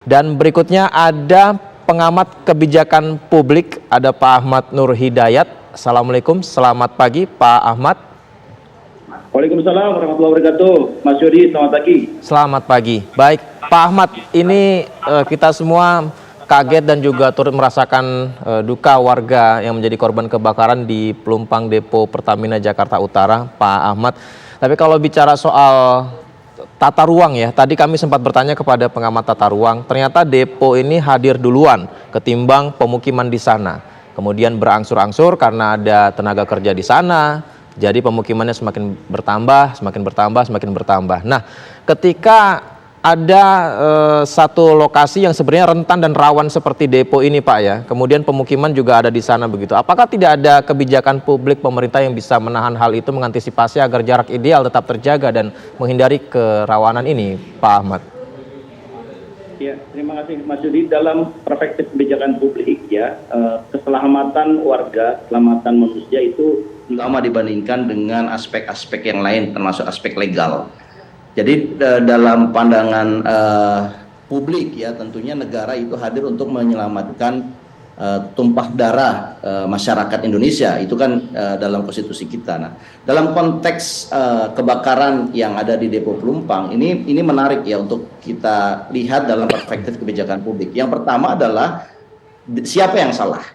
Dan berikutnya ada pengamat kebijakan publik, ada Pak Ahmad Nur Hidayat. Assalamualaikum, selamat pagi Pak Ahmad. Waalaikumsalam warahmatullahi wabarakatuh. Mas Yudi, selamat pagi. Selamat pagi. Baik, Pak Ahmad, ini kita semua kaget dan juga turut merasakan duka warga yang menjadi korban kebakaran di Pelumpang Depo Pertamina Jakarta Utara, Pak Ahmad. Tapi kalau bicara soal tata ruang ya, tadi kami sempat bertanya kepada pengamat tata ruang, ternyata depo ini hadir duluan ketimbang pemukiman di sana. Kemudian berangsur-angsur karena ada tenaga kerja di sana, jadi pemukimannya semakin bertambah. Nah, ketika ada satu lokasi yang sebenarnya rentan dan rawan seperti depo ini Pak ya, kemudian pemukiman juga ada di sana begitu. Apakah tidak ada kebijakan publik pemerintah yang bisa menahan hal itu, mengantisipasi agar jarak ideal tetap terjaga dan menghindari kerawanan ini Pak Ahmad? Ya, terima kasih Mas Yudi. Dalam perspektif kebijakan publik ya, keselamatan warga, keselamatan manusia itu utama dibandingkan dengan aspek-aspek yang lain termasuk aspek legal. Jadi dalam pandangan publik ya, tentunya negara itu hadir untuk menyelamatkan tumpah darah masyarakat Indonesia, itu kan dalam konstitusi kita. Nah, dalam konteks kebakaran yang ada di Depo Pelumpang ini menarik ya untuk kita lihat dalam perspektif kebijakan publik. Yang pertama adalah siapa yang salah.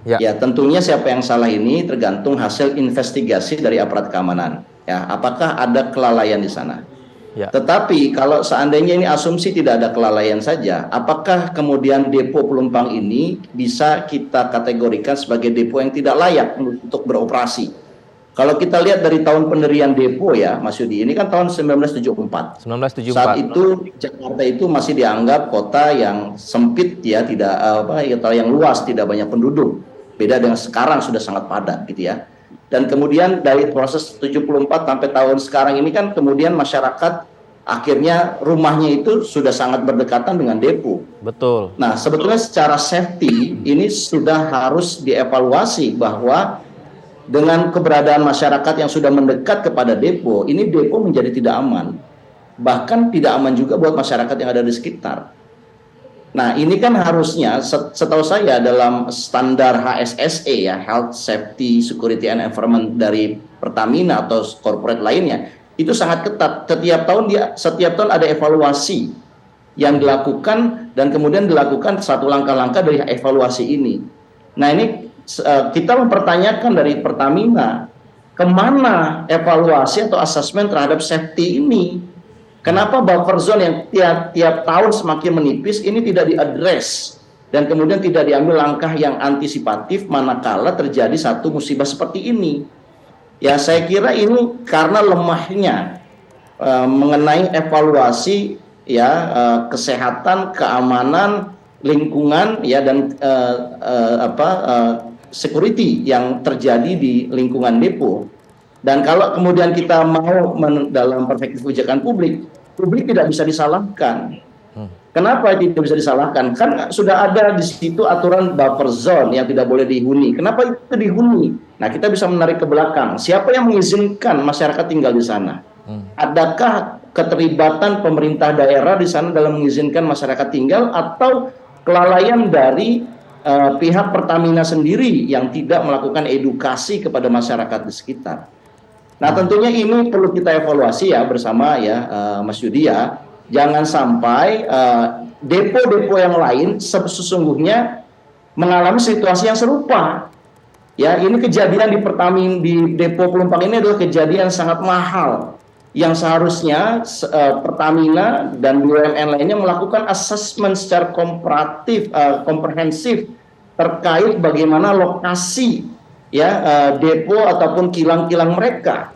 Ya, tentunya siapa yang salah ini tergantung hasil investigasi dari aparat keamanan. Ya, apakah ada kelalaian di sana? Ya. Tetapi kalau seandainya ini asumsi tidak ada kelalaian saja, apakah kemudian Depo Pelumpang ini bisa kita kategorikan sebagai depo yang tidak layak untuk beroperasi? Kalau kita lihat dari tahun pendirian depo ya, Mas Yudi, ini kan tahun 1974. Saat itu Jakarta itu masih dianggap kota yang sempit ya, tidak yang luas, tidak banyak penduduk. Beda dengan sekarang sudah sangat padat gitu ya. Dan kemudian dari proses 74 sampai tahun sekarang ini kan kemudian masyarakat akhirnya rumahnya itu sudah sangat berdekatan dengan depo. Betul. Nah, sebetulnya secara safety ini sudah harus dievaluasi bahwa dengan keberadaan masyarakat yang sudah mendekat kepada depo, ini depo menjadi tidak aman. Bahkan tidak aman juga buat masyarakat yang ada di sekitar. Nah, ini kan harusnya setahu saya dalam standar HSSE ya, Health Safety Security and Environment dari Pertamina atau corporate lainnya, itu sangat ketat. Setiap tahun ada evaluasi yang dilakukan dan kemudian dilakukan satu langkah-langkah dari evaluasi ini. Nah, ini kita mempertanyakan dari Pertamina, kemana evaluasi atau asesmen terhadap safety ini? Kenapa buffer zone yang tiap tahun semakin menipis ini tidak diadres dan kemudian tidak diambil langkah yang antisipatif manakala terjadi satu musibah seperti ini? Ya, saya kira ini karena lemahnya mengenai evaluasi ya, kesehatan, keamanan, lingkungan ya, dan security yang terjadi di lingkungan depo. Dan kalau kemudian kita mau dalam perspektif kebijakan publik tidak bisa disalahkan. Kenapa tidak bisa disalahkan? Kan sudah ada di situ aturan buffer zone yang tidak boleh dihuni. Kenapa itu dihuni? Nah, kita bisa menarik ke belakang. Siapa yang mengizinkan masyarakat tinggal di sana? Adakah keterlibatan pemerintah daerah di sana dalam mengizinkan masyarakat tinggal, atau kelalaian dari pihak Pertamina sendiri yang tidak melakukan edukasi kepada masyarakat di sekitar? Nah, tentunya ini perlu kita evaluasi ya bersama ya, Mas Yudi ya. Jangan sampai depo-depo yang lain sesungguhnya mengalami situasi yang serupa. Ya, ini kejadian di Depo Pelumpang ini adalah kejadian sangat mahal yang seharusnya Pertamina dan BUMN lainnya melakukan asesmen secara komprehensif terkait bagaimana lokasi ya depo ataupun kilang-kilang mereka.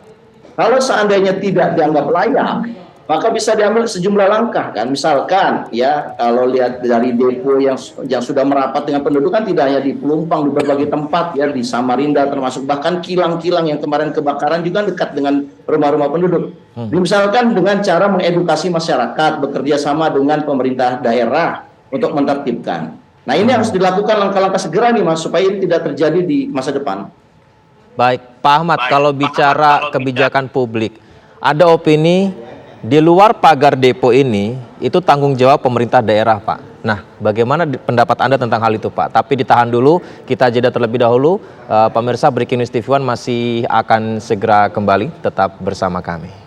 Kalau seandainya tidak dianggap layak, maka bisa diambil sejumlah langkah kan. Misalkan ya, kalau lihat dari depo yang sudah merapat dengan penduduk kan tidak hanya di Pelumpang, di berbagai tempat ya, di Samarinda termasuk, bahkan kilang-kilang yang kemarin kebakaran juga dekat dengan rumah-rumah penduduk. Misalkan dengan cara mengedukasi masyarakat, bekerja sama dengan pemerintah daerah untuk menertibkan. Nah, ini harus dilakukan langkah-langkah segera nih Mas, supaya ini tidak terjadi di masa depan. Baik, Pak Ahmad, kalau bicara kebijakan publik, ada opini di luar pagar depo ini, itu tanggung jawab pemerintah daerah, Pak. Nah, bagaimana pendapat Anda tentang hal itu, Pak? Tapi ditahan dulu, kita jeda terlebih dahulu. Pemirsa, Breaking News TV One masih akan segera kembali, tetap bersama kami.